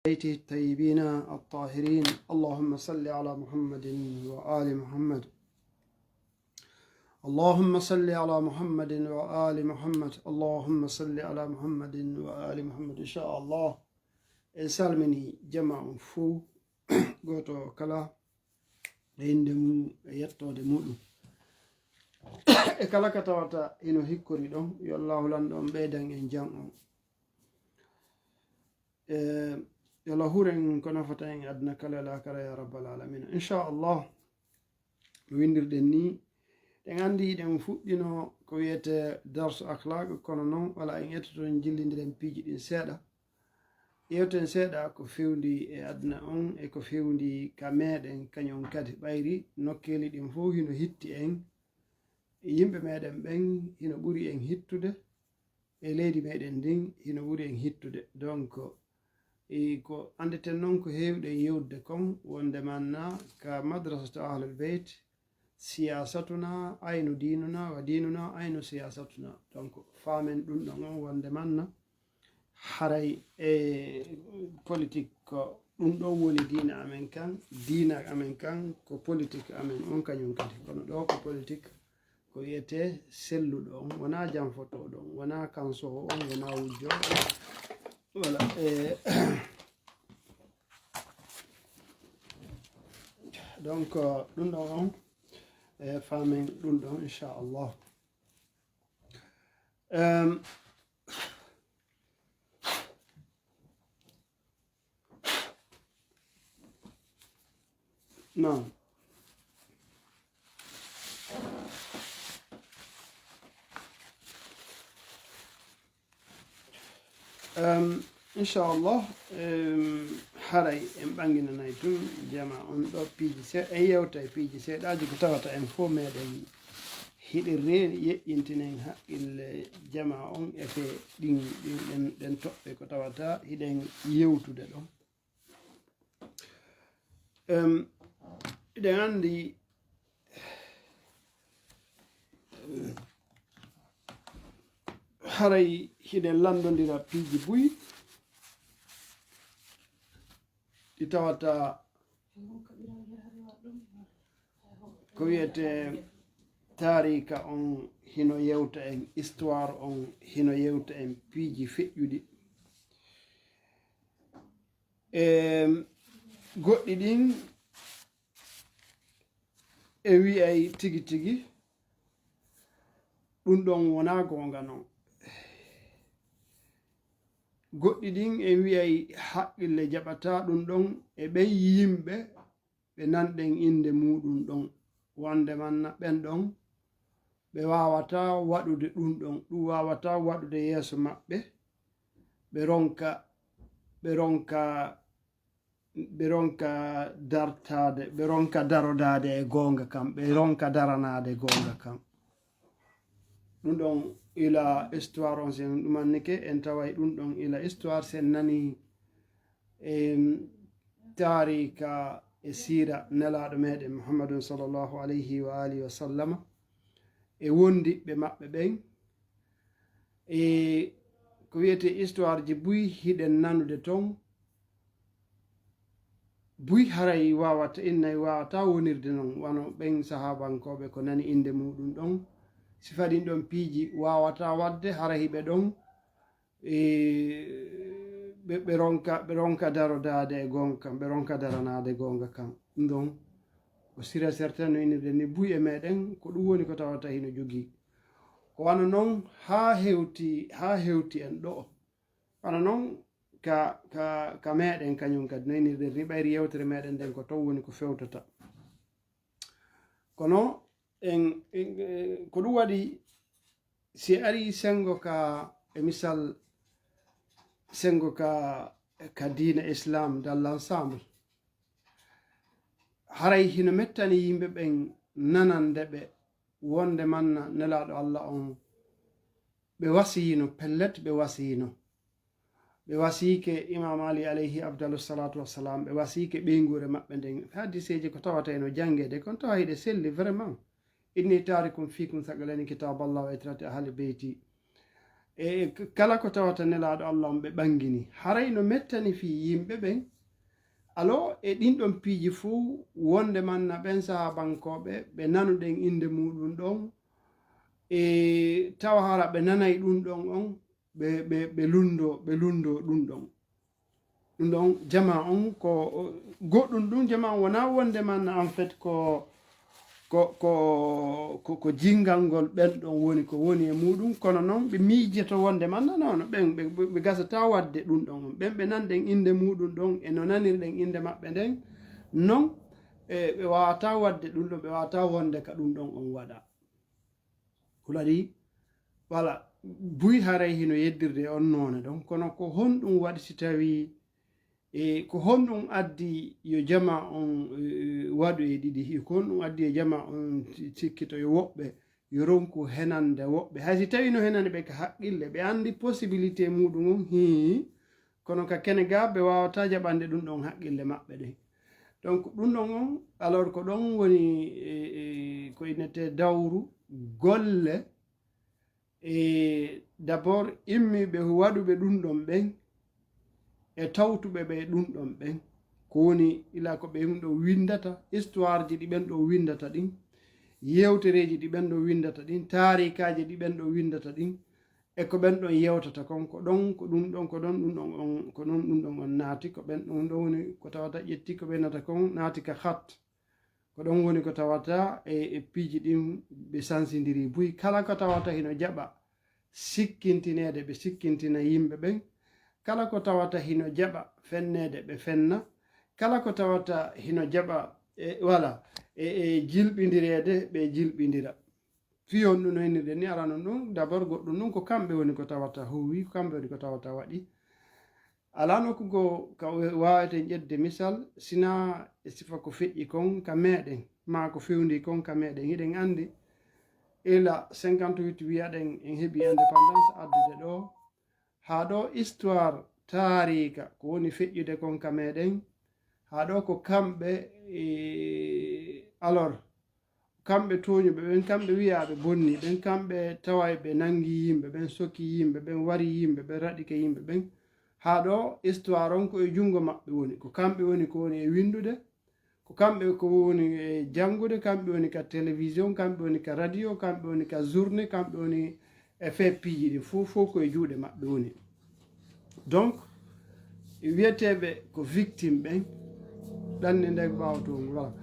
بيته الطيبين الطاهرين. اللهم صل على محمد وآل محمد. اللهم صل على محمد وآل محمد. اللهم صل على محمد وآل محمد. إن شاء الله salmini jama fou goto kala inde mum yettode muɗum e kala ka tawata ino hikkori ɗon yo allahu lanɗon ɓeydan en jam on yo allah huren ko nafata en aduna kala lakara ya rabbal alamina. Inchallah no windirɗen ni ɗen andi ɗen fuɗɗino ko wiyete darsu akhlaq, kono noon wala en ettoton jillidiren piiji ɗin seeɗa. Yewten seeɗa ko fewndi e aduna on e ko fewndi ka meɗen kañum kadi ɓayri nokkeli ɗin fof hino hitti en yimɓe meɗen ɓen hino ɓuri en hittude e leydi meɗen ndin hino ɓuri en hittude. Donc ko andeten noon ko hewɗen yewde kon wonde manna ka madrasatu ahlul beyt siyasatuna aynu dinuna wa dinuna aynu siyasatuna. Donc famen ɗum ɗon on wonde manna haray e politique ko ɗum ɗon woni diina amen kan, diina amen kan ko politique amen on kañum kadi. Kono ɗo ko politique ko wiyete selluɗo on, wona janfotoɗo on, wona kansowo on, wona wujjo voilà. Donc ɗum ɗon on famen ɗum ɗon inchallah. Non. Inchallah haray en ɓanginanay tun jama on ɗo piiji seeɗa en yewta e piiji seeɗaji ko tawata en fof meɗen hiɗirre yeƴƴintinen haqqille jama on e fe ɗin toɓɓe ko tawata hiɗen yewtude ɗon. Eɗen andi haray hiɗen landodira piiji buyi ɗi tawata ko wiyete tarika on hino yewta en, histoire on hino yewta en piiji feƴƴuɗi. Goɗɗi ɗin e wiyay tigi tigi ɗum ɗon wona gonga noon. Goɗɗi ɗin e wiyay haqqille jaɓata ɗum ɗon e ɓen yimɓe ɓe nanɗen inde muɗum ɗon wonde manna ɓen ɗon ɓe wawata waɗude ɗum ɗon, ɗum wawata waɗude yeeso maɓɓe. ɓe ronka dartade, ɓe ronka darodade e gonga kam, ɓe ronka daranade gonga kam. ɗum ɗon ila histoire on sen ɗumannike en taway ɗum ɗon ila histoire sen nani tarika e sira nelaɗo meɗen muhammadun sallllahu alayhi wa alihi wa sallama e wondiɓe maɓɓe ɓen e ko wiyete histoire ji buy hiɗen nanude ton. Buy haray wawata innay wawata wonirde noon wano ɓen sahabankoɓe ko nani inde muɗum ɗon sifaɗin ɗon piiji wawata wadde hara hiɓe ɗon ɓe ronka darodade e gonga kam, ɓe ronka daranade gonga kam. Ɗum ɗon ko sira certain no innirde ni buy e meɗen ko ɗum woni ko tawata hino jogui ko wana noon ha hewti en ɗo wana noon ka meɗen kañum kadi no innirde ni ɓayri yewtere meɗen nden ko ton woni ko fewtata. Kono ko ɗum waɗi si ari sengo ka e misal sengo ka diina islam dans l'ensemble haray hino mettani yimɓe ɓen nanande ɓe wonde manna nelaɗo Allah on ɓe wasiyino pellet, ɓe wasike imam ali alayhi abdalu salatu wassalam, ɓe wasike ɓeygure maɓɓe nden hadiseji ko tawata eno jangede kon tawa hiɗe selli vraiment inni tarikum fikum thaqalani kitaballah wa itrati ahli beyti e kala ko tawata nelaɗo Allah on ɓe ɓangini haray no mettani fi yimɓe ɓen alo e ɗinɗon piiji fuu wonde manna ɓen sahabankoɓe ɓe nanuɗen inde muɗum ɗon e tawa hara ɓe nanay ɗum ɗon on ɓe lundo ɗum ɗon jama on ko goɗɗum ɗum jama on wona wonde manna en fait ko jingal ngol ɓen ɗon woni ko woni e muɗum kono noon ɓe miijeto wonde manna nono ɓe gasata wadde ɗum ɗon on ɓen ɓe nanɗen inde muɗum ɗon e no nanirɗen inde maɓɓe nden non ɓe wawata wadde ɗum ɗon ɓe wawata wonde ka ɗum ɗon on waɗa hulaɗi wala buy haray hino yeddirde on none ɗon kono ko honɗum waɗi si tawi ko honɗum addi yo jama on waɗu e ɗiɗi ko honɗum addi yo jama on cikkito yo woɓɓe yo ronku henande woɓɓe haysi tawi no henande ɓe ka haqqille ɓe andi possibilité muɗum on kono ka kene ga ɓe wawata jaɓande ɗum ɗon haqqille maɓɓe ɗen donc ɗum ɗon on alors ko ɗon woni ko innete dawru golle d' abord immiɓe waɗuɓe ɗum ɗon ɓen e tawtuɓe ɓe ɗum ɗon ɓen ko woni ila ko ɓe ɗo windata histoire ji ɗi ɓen ɗo windata ɗin yewtereji ɗi ɓen ɗo windata ɗin tarikaji ɗi ɓen ɗo windata ɗin e ko ɓen ɗon yewtata kon ko ɗon ɗum ɗon on naati ko ɓen ɗon ɗo woni ko tawata ƴetti ko ɓennata kon naati ka hat ko ɗon woni ko tawata e piiji ɗin ɓe sansidiri buy kala ko tawata hino jaɓa sikkintinede ɓe sikkintina yimɓe ɓen kala ko tawata hino jaɓa fennede ɓe fenna kala ko tawata hino jaɓa jilɓidirede ɓe jilɓidira fiyon ɗum no innirde ni aranon ɗum d' abord goɗɗum ɗum ko kamɓe woni ko tawata huwi ko kamɓe woni ko tawata waɗi ala nokkugo ka waweten ƴedde misal sina e sifa ko feƴƴi kon ka meɗen ma ko fewndi kon ka meɗen hiɗen andi ila 58 wiyaɗen en heeɓi indépendance addude ɗo ha ɗo histoire tarika ko woni feƴƴude kon ka meɗen ha ɗo ko kamɓe alors kamɓe toñuɓe ɓen kamɓe wiyaɓe bonni ɓen kamɓe taway ɓe nangi yimɓe ɓen soki yimɓe ɓen wari yimɓe ɓen raɗike yimɓe ɓen ha ɗo histoire on ko e jungo maɓɓe woni ko kamɓe woni ko woni e windude ko kamɓe ko woni e jangude kamɓe woni ka télévision kamɓe woni ka radio kamɓe woni ka journée kamɓe woni e feppiji ɗi fof ko e juuɗe maɓɓe woni donc wiyeteɓe ko victime ɓen ɗanni nde bawtogo voilà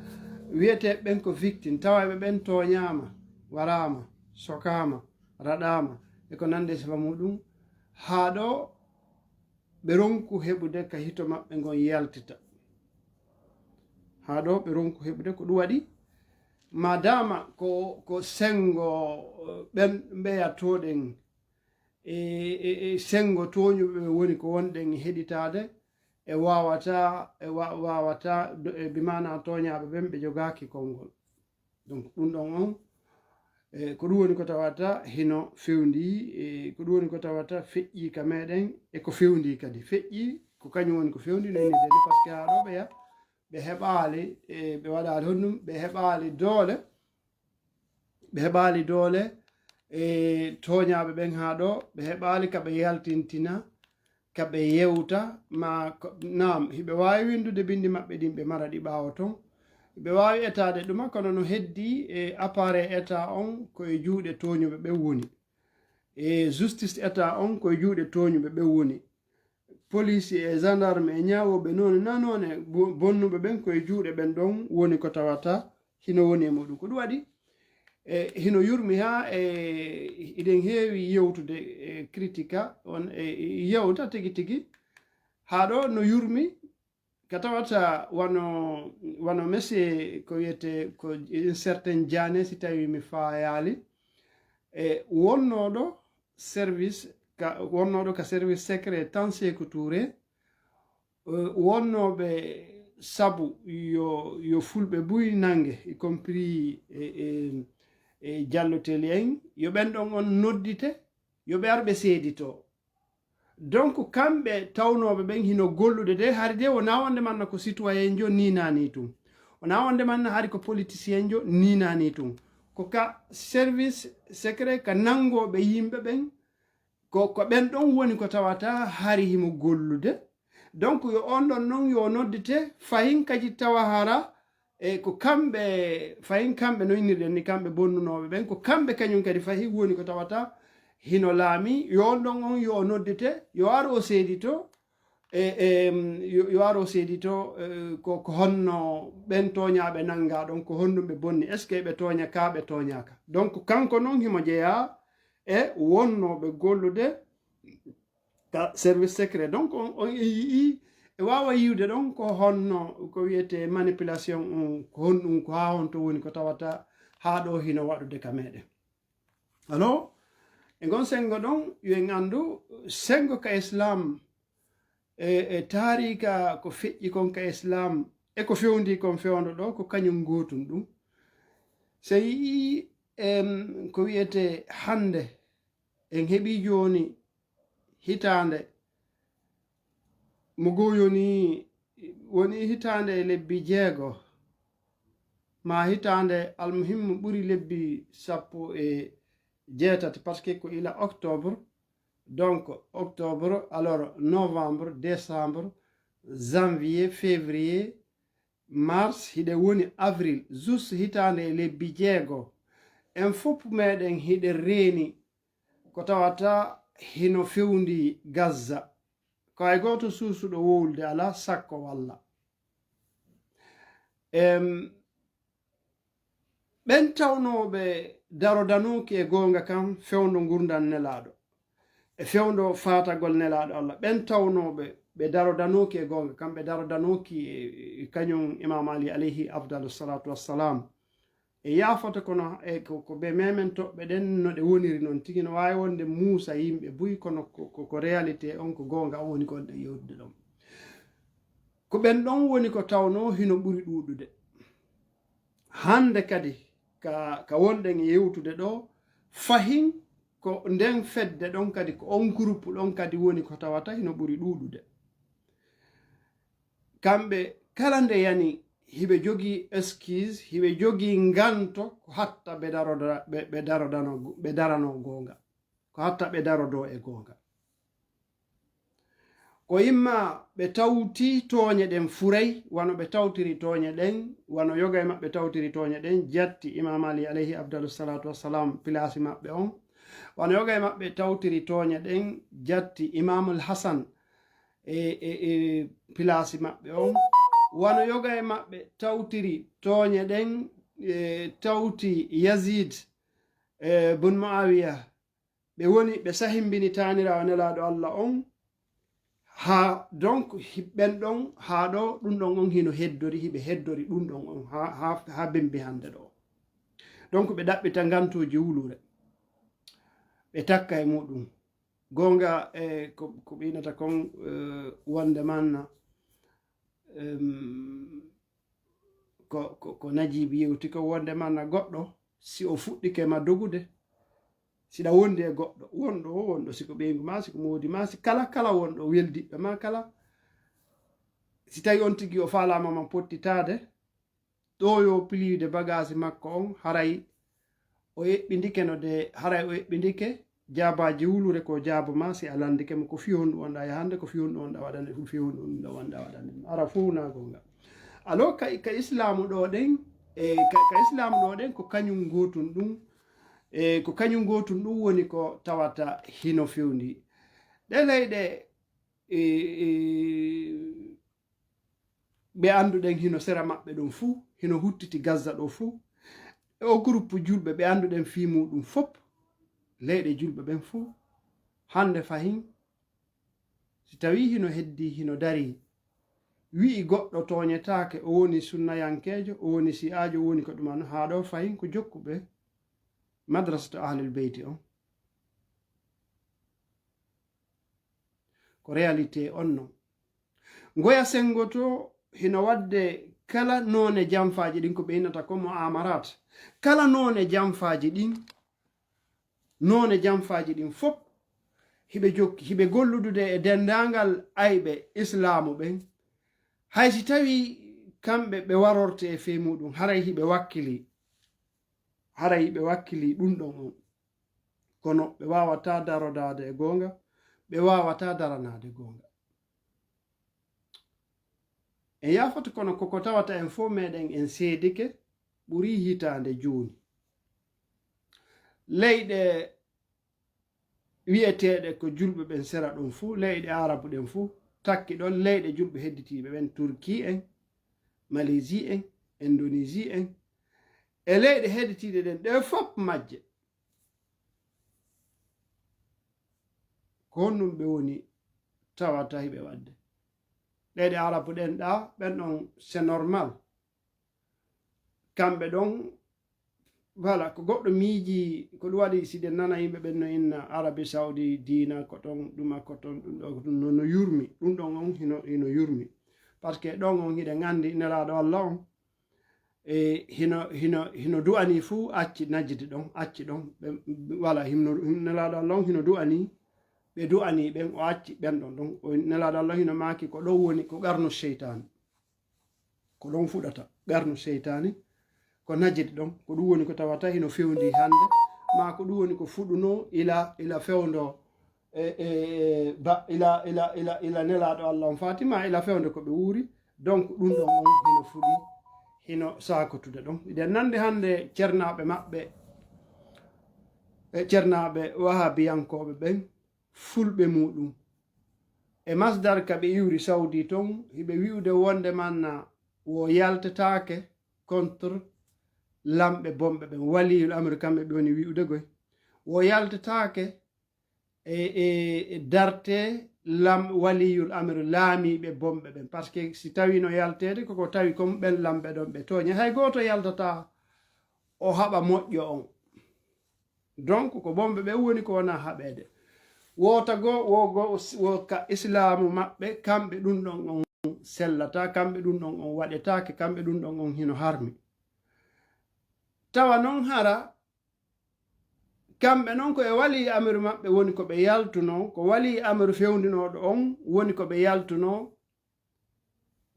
wiyeteɓe ɓen ko victime tawaɓe ɓen toñama warama sokama raɗama e ko nande sifa muɗum ha ɗo ɓe ronku heɓude ka hito maɓɓe ngon yaltita ha ɗo ɓe ronku heɓude ko ɗum waɗi madama ko sengo ɓen mbeyatoɗen e sengo toñuɓe woni ko wonɗen heɗitade e wawata bimana toñaɓe ɓen ɓe jogaki konngol donc ɗum ɗon on ko ɗum woni ko tawata hino fewndi ko ɗum woni ko tawata feƴƴi ka meɗen e ko fewndi kadi feƴƴi ko kañum woni ko fewndi no innirde ni par ce que ha ɗo ɓeya ɓe heɓali ɓe waɗali honɗum ɓe heɓali doole e toñaɓe ɓen ha ɗo ɓe heɓali kaɓe yaltintina kaɓe yewta nam hiɓe wawi windude bindi maɓɓe ɗin ɓe mara ɗi ɓawo ton ɓe wawi etade ɗuma kono no heddi e appareil état on koye juuɗe toñuɓe ɓe woni e justice état on koye juuɗe toñuɓe ɓe woni police e gendarme e ñawoɓe noon nanone bonnuɓe ɓen koye juuɗe ɓen ɗon woni ko tawata hino woni e muɗum ko ɗum waɗi hino yurmi ha iɗen heewi yewtude critica on yewta tigi tigi ha ɗo no yurmi ka tawata wano monsieur ko wiyete ko une certaine Diané si tawi mi fayali wonnoɗo ka service secret tan Sékou Touré wonnoɓe sabu yo fulɓe buy nangue y compris e jallotel en yo ɓen ɗon on noddite yo ɓe arɓe seedito donc kamɓe tawnoɓe ɓen hino gollude de hari de wona wonde manna ko citoyen jo ninani tum wona wonde manna hari ko politicien jo ninani tum ko ka service secret ka nangoɓe yimɓe ɓen ko ɓen ɗon woni ko tawata hari himo gollude donc yo on ɗon noon yo noddete fayin kadi tawa hara ko kamɓe fayin kamɓe no innirɗen ni kamɓe bonnunoɓe ɓen ko kamɓe kañum kadi fayi woni ko tawata hino laami yo on ɗon on yo noddete yo ar o seedito yo ar o seedito ko honno ɓen toñaɓe nanga ɗon ko honnumɓe bonni est ce que ɓe toña ka ɓe toñaka donc kanko noon himo jeeya wonnoɓe gollude ka service secret donc on yii e wawa yiwde ɗon ko honno ko wiyete manipulation ko honɗum ko ha honto woni ko tawata ha ɗo hino waɗude ka meɗen alors e gon sengo ɗon yo en andu sengo ka islam taarika ko feƴƴi kon ka islam ko fewndi kon fewndo ɗo ko kañum gotum ɗum so yii ko wiyete hande en heɓi joni hitande mo goyoni woni hitande lebbi 6 ma hitande almuhimmu ɓuri lebbi 17 par ce que ko ila octobre donc octobre alors novembre décembre janvier février mars hiɗe woni avril juste hitande lebbi 6 en fof meɗen hiɗe reeni ko tawata hino fewndi Gaza ko hay goto suusuɗo wowlde ala sakko walla ɓen tawnoɓe darodanuki e gonga kam fewndo gurdan nelaɗo fewndo fatagol nelaɗo Allah ɓen tawnoɓe ɓe darodanuki e gonga kam ɓe darodanuki kañum imam Ali alayhi afdalu salatu wassalam yafata kono ko ɓe memen toɓɓe ɗen no ɗe woniri noon tigi no wawi wonde muusa yimɓe buy kono ko réalité on ko gonga on woni konɗe yewtude ɗon ko ɓen ɗon woni ko tawno hino ɓuri ɗuɗude hande kadi ka wonɗen yewtude ɗo fahin ko nden fedde ɗon kadi ko on groupe ɗon kadi woni ko tawata hino ɓuri ɗuɗude kamɓe kala nde yani hiɓe jogii excuse hiɓe jogii nganto ko hatta ɓe darano goonga ko hatta ɓe darodo e goonga ko yimma ɓe tawti tooñe ɗen furay wano ɓe tawtiri tooñe ɗen wano yoga e maɓɓe tawtiri tooñe ɗen jatti imam Ali alayhi afdalu salatu wassalam pilasi maɓɓe on wano yoga e maɓɓe tawtiri tooñe ɗen jatti imamul hasan e pilasi maɓɓe on wano yoga e maɓɓe tawtiri tooñe ɗen tawti Yazid bun Muawiya ɓe woni ɓe sahimbini tanirawo nelaɗo Allah on ha donc ɓen ɗon ha ɗo ɗum ɗon on hino heddori hiɓe heddori ɗum ɗon on ha bembi hande ɗo donc ɓe ɗaɓɓita gantoji wulure ɓe takka e muɗum gonga ko ɓinata kon wonde manna ko Najibi yewti ko wonde manna goɗɗo si o fuɗɗike ma dogude siɗa wondi e goɗɗo wonɗo siko ɓeygu ma siko moodi ma si kala wonɗo weldiɓɓe ma kala si tawi on tigi o falama ma pottitade ɗo yo pliwde bagage makko on haray o yeɓɓindike no de haray o yeɓɓindike jabaji wulure ko jaabo ma si a landike mo ko fi honɗum wonɗa yahande ko fi honɗum wonɗa waɗande ɗum fi honɗum ɗum wonɗa waɗande ɗum ara fo nagonga alors ka islamu ɗo ɗen ka islamu ɗo ɗen ko kañum gotum ɗum ko kañum gotum ɗum woni ko tawata hino fewndi ɗe leyɗe ɓe anduɗen hino sera maɓɓe ɗum fuu hino huttiti Gaza ɗo fuu o groupe julɓe ɓe anduɗen fi muɗum fop leyɗe julɓe ɓen fuu hande fahin si tawi hino heddi hino dari wi'i goɗɗo toñetake o woni sunnayankejo o woni si'ajo o woni ko ɗuman ha ɗo fahin ko jokkuɓe madrasatu ahlul beyti on ko réalité on non goya sengo to hino wadde kala none jamfaji ɗin ko ɓe innata ko mu'amarat kala none jamfaji ɗin fop hiɓe golludude e dendagal ayɓe islamu ɓen hay si tawi kamɓe ɓe warorte e fe muɗum haray hiɓe wakkili ɗum ɗon on kono ɓe wawata darodade e gonga, ɓe wawata daranade gonga. En yafata kono koko tawata en fo meɗen en seedike ɓuri hitande joni. Leyɗe wiyeteɗe ko julɓe ɓen sera ɗum fuu, leyɗe arabu ɗen fuu takki ɗon leyɗe julɓe hedditiɓe ɓen, Turki en, Malaisie en, Indonésie en, e leyɗe hedditiɗe ɗen ɗe fop majje ko honnum ɓe woni tawata hiɓe wadde. Leyɗe arabu ɗen ɗa ɓen ɗon c'est normal, kamɓe ɗon voilà ko goɗɗo miiji ko ɗum waɗi siɗen nana yimɓe ɓen no inna Arabie Saoudi diina ko ton ɗuma ko ton ɗum no yurmi, ɗum ɗon on hino yurmi par ce que ɗon on hiɗe gandi nelaɗo Allah on e hino du'ani fuu acci najjide ɗon acci ɗon voilà nelaɗo Allah on hino du'ani ɓe du'ani ɓen o acci ɓen ɗon nelaɗo Allah hino maaki ko ɗon woni ko ɓernu cheytani, ko ɗon fuɗata ɓernu cheytani ko najjide ɗon ko ɗum woni ko tawata hino fewndi hande ma ko ɗum woni ko fuɗuno ila fewndo ila nelaɗo Allah on fatima ila fewndo ko ɓe wuuri. Donc ɗum ɗon on hino fuɗi hino sakotude ɗon. Iɗen nande hande ceernaɓe maɓɓe ceernaɓe wahabiyankoɓe ɓen fulɓe muɗum e masdar ka ɓe iwri Saudi ton hiɓe wi'ude wonde manna wo yaltetake contre lamɓe bomɓe ɓen, waliyul amri kamɓe ɓe woni wi'ude goy, wo yaltetake e darte waliyul amri laamiɓe bomɓe ɓen par ce que si tawi no yaltede koko tawi comme ɓen lamɓe ɗon ɓe toña, hay goto yaltata o haɓa moƴƴo on. Donc ko bomɓe ɓe woni ko wona haɓede. Wota wo ka islamu maɓɓe kamɓe ɗum ɗon on sellata, kamɓe ɗum ɗon on waɗetake, kamɓe ɗum ɗon on hino harmi. Tawa non hara kamɓe non ko e wali amru maɓɓe woni ko ɓe yaltuno, ko wali amru fewndinoɗo on woni ko ɓe yaltuno,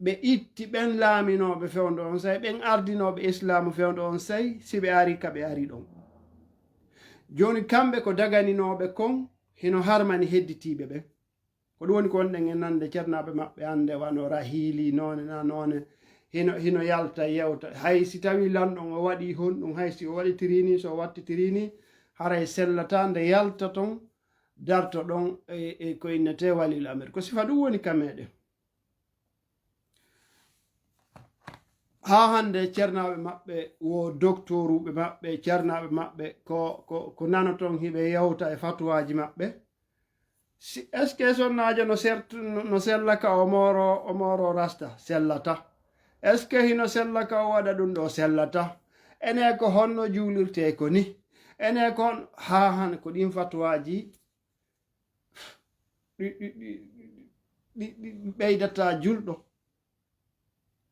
ɓe itti ɓen laaminoɓe fewndo on say, ɓen ardinoɓe islamu fewndo on say, si ɓe ari ka ɓe ari ɗon. Joni kamɓe ko daganinoɓe kon hino harmani hedditiɓe ɓen, ko ɗum woni ko wonɗen e nande ceernaɓe maɓɓe hande wano Rahili none na none hino yalta yewta, hay si tawi lanɗon o waɗi honɗum, hay si o waɗitirini so o wattitirini haray sellata nde yalta ton darto ɗon ko innete walil amir, ko sifa ɗum woni ka meɗen. Ha hande ceernaɓe maɓɓe wo doctoruɓe maɓɓe ceernaɓe maɓɓe ko nanoton hiɓe yewta e fatuwaji maɓɓe, est ce que sonnajo no sellaka o moro rasta sellata, est ce que hino sellaka o waɗa ɗum ɗo sellata, ene ko honno juulirte ko ni, ene kon ha han ko ɗin fatuwaji ɗi ɓeydata julɗo,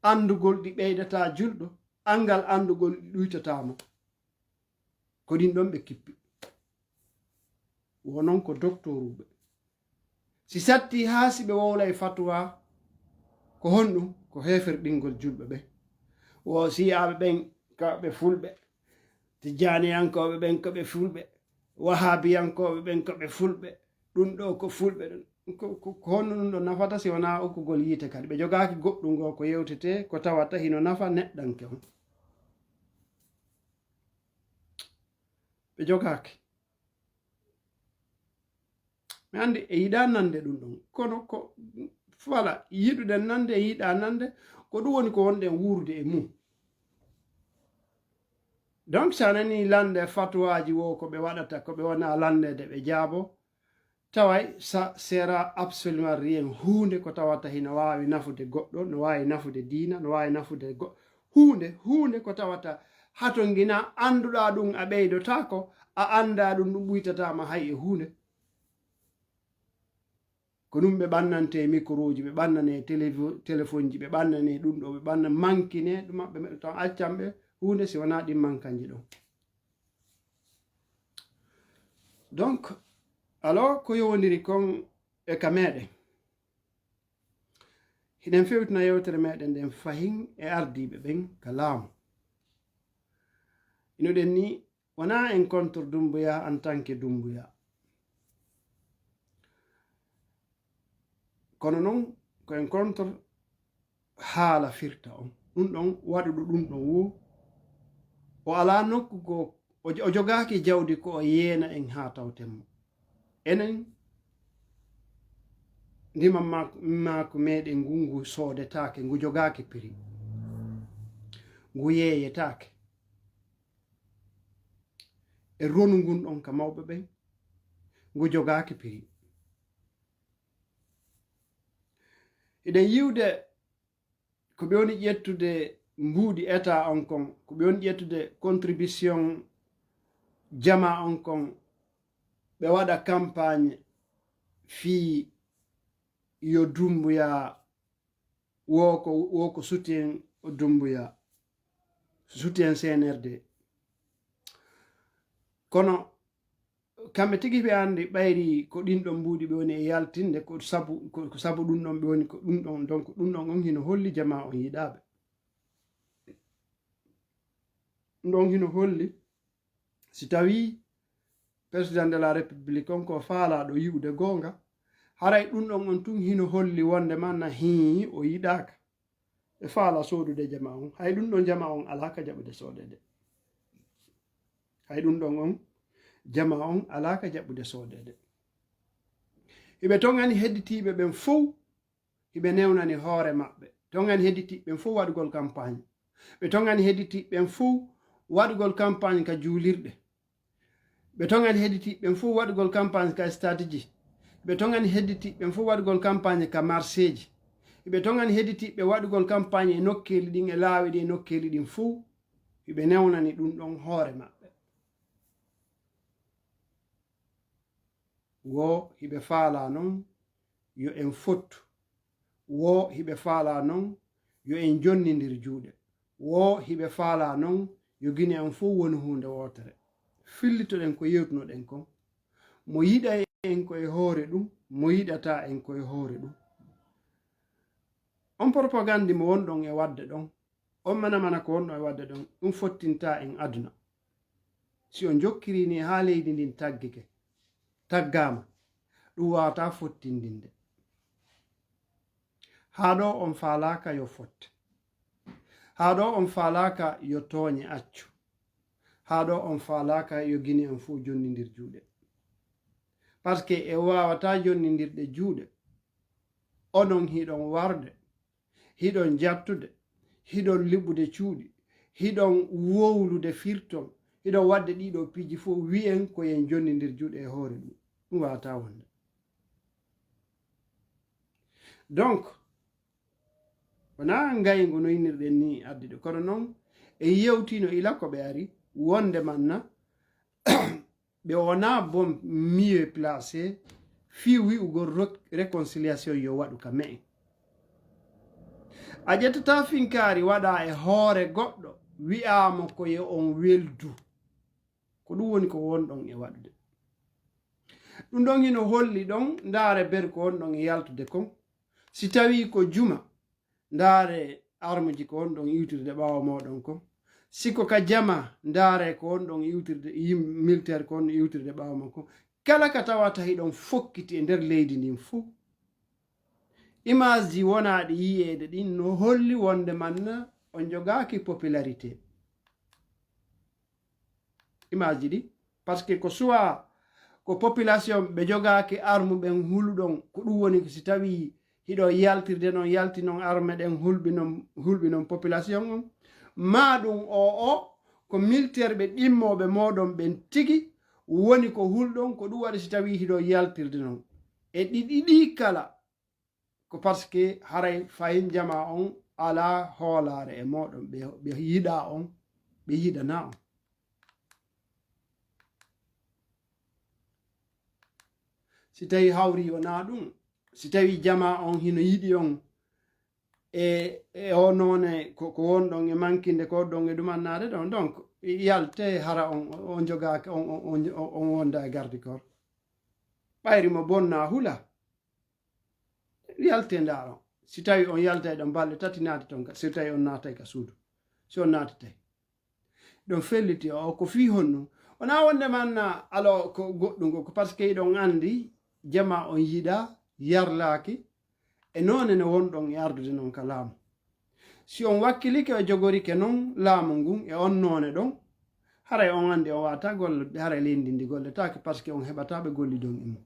andugol ɗi ɓeydata julɗo, angal andugol ɗi ɗuytatamo, ko ɗin ɗon ɓe kippi. Wonon ko doctoruɓe si satti ha si ɓe wowla e fatuwa ko honɗum ko heferɗingol julɓe ɓe, wo siyaɓe ɓen kaɓe fulɓe, tijaniyankoɓe ɓen koɓe fulɓe, wahabiyankoɓe ɓen koɓe fulɓe, ɗum ɗo ko fulɓe ɗon ko honno ɗum ɗo nafata si wona okkugol yiite kadi ɓe jogaki goɗɗum go ko yewtete ko tawata hino nafa neɗɗanke on, ɓe jogaki. Mi andi e yiɗa nande ɗum ɗon, kono ko voilà yiɗuɗen nande e yiɗa nande ko ɗum woni ko wonɗen wurde e mum. Donc sa nani lande fatuwaji wo ko ɓe waɗata ko ɓe wona landede ɓe jaabo, taway ça sera absolument rien, hunde ko tawata hino wawi nafude goɗɗo, no wawi nafude diina, no wawi nafude hunde ko tawata hato gina anduɗa ɗum a ɓeydotako, a anda ɗum ɗum ɓuytatama hay e hunde. Ko ɗum ɓe ɓannante micro ji, ɓe ɓannane téléphone ji, ɓe ɓannane ɗum ɗo, ɓe ɓanna mankine ɗum maɓɓe tan accamɓe hunde si wona ɗin mankanji ɗon. Donc alors ko yowdiri kon e ka meɗen hiɗen fewtina yewtere meɗen nden fahin e ardiɓe ɓen ka laamu. Inoɗen ni wona en contre Doumbouya en tant que Doumbouya, kono noon ko en contre haala firta on ɗum ɗon waɗuɗo ɗum ɗon wo o ala nokku go o jogaaki jawdi ko o yeena en haa tawtenmo enen ndima maako meɗen ngu soodetaake ngu jogaaki prix ngu yeeyetaake e ronu ngun ɗon ka mawɓe ɓen ngu jogaaki prix eɗen yiwde ko ɓe woni ƴettude mbuuɗi état on kon ko ɓe woni ƴettude contribution jama on kon ɓe waɗa campagne fii yo Doumbouya wo ko soutien Doumbouya soutien CNRD kono kamɓe tigi ɓe andi ɓayri ko ɗin ɗon mbuuɗi ɓe woni e yaltinde ko sabu ɗum ɗon ɓe woni ko ɗum ɗon donc ɗum ɗon on hino holli jama on yiɗaɓe ɗum ɗon hino holli si tawi président de la république on ko faalaɗo yiwde goonga haray ɗum ɗon on tun hino holli wonde manna hi o yiɗaka e faala soodude jama on hay ɗum ɗon jama on alaka jaɓude soodede hay ɗum ɗon on jama on alaka jaɓude soodede hiɓe tongani hedditiɓe ɓen fof hiɓe newnani hoore maɓɓe tongani hedditiɓe ɓen fof waɗugol campagne ɓe tongani hedditiɓe ɓen fof waɗugol campagne ka juulirɗe ɓe tongani hedditiɓe ɓen fof waɗugol campagne ka stratégie ɓe tongani hedditiɓe ɓen fof waɗugol campagne ka marché ji ɓe tongani hedditiɓe waɗugol campagne e nokkeli ɗin e laawi ɗi e nokkeli ɗin fof hiɓe newnani ɗum ɗon hoore maɓɓe wo hiɓe faala noon yo en fottu wo hiɓe faala noon yo en jonnidir juuɗe wo hiɓe faala noon yo gine en fof woni hunde wotere fillitoɗen ko yewtunoɗen kon mo yiɗa en koye hoore ɗum mo yiɗata en koye hoore ɗum on propagande mo wonɗon e wadde ɗon on manamana ko wonɗon e wadde ɗon ɗum fottinta en aduna si on jokkirini ha leydi ndin taggama ɗum wawata fottindinde ha ɗo on faalaka yo fotte ha ɗo on faalaka yo tooñe accu ha ɗo on faalaka yo guine en fof jonnidir juuɗe par ce que e wawata jonnidirɗe juuɗe onon hiɗon warde hiɗon jattude hiɗon liɓude cuuɗi hiɗon wowlude firton hiɗon wadde ɗiɗo piiji fof wi'en ko yen jonnidir juuɗe e hoore ɗum wawata wonde donc wona ngaygu no yinirɗen ni addude kono noon en yewtino ila ko ɓe ari wonde manna ɓe wona bon mieux placé fi wi'ugol réconciliation yo waɗu ka me en a ƴettata finkari waɗa e hoore goɗɗo wi'amo koye on weldu ko ɗum woni ko wonɗon e waɗude ɗum ɗon hino holli ɗon ndaare ber ko wonɗon e yaltude kon si tawi ko juma ndaare armuji ko wonɗon iwtirde ɓawa moɗon kon siko ka jama ndaare ko wonɗon iwtirde militaire ko wonɗon iwtirde ɓawa mon kon kala ka tawata hiɗon fokkiti e nder leydi ndin fuu image ji wonaɗi yiyeede ɗin no holli wonde manna on jogaki popularité image ji ɗi par ce que ko soit ko population ɓe jogaki arme ɓen hulɗon ko ɗum woni si tawi hiɗo yaltirde noon yalti noon arme ɗen hulɓi noon population on ma ɗum ko militaire ɓe ɗimmoɓe moɗon ɓen tigi woni ko hulɗon ko ɗum waɗi si tawi hiɗo yaltirde noon e ɗiɗi kala ko par ce que haray fayin jama on ala hoolare e moɗon ɓe yiɗa on ɓe yiɗana on si tawi hawri wona ɗum si tawi jama on hino yiɗi on e o noone ko wonɗon e mankinde ko ɗon e ɗumannade ɗon donc yalte hara on jogaki on wonda e garde corps ɓayri mo bonna hula yalte ndaron si tawi on yalta ɗon balɗe tati naati ton si tawi on naatay ka suudu si on naati tawi ɗon felliti o ko fi honno ona wonde man alo ko goɗɗum ko par ce que iɗon andi jama on yiɗa yarlaki e none ne wonɗon yardude non ka laamu si on wakkilike o jogorike non laamu ngun e on none ɗon haray on andi on wata golle haray leydi ndi golletake par ce que on heɓataɓe gollidon e mum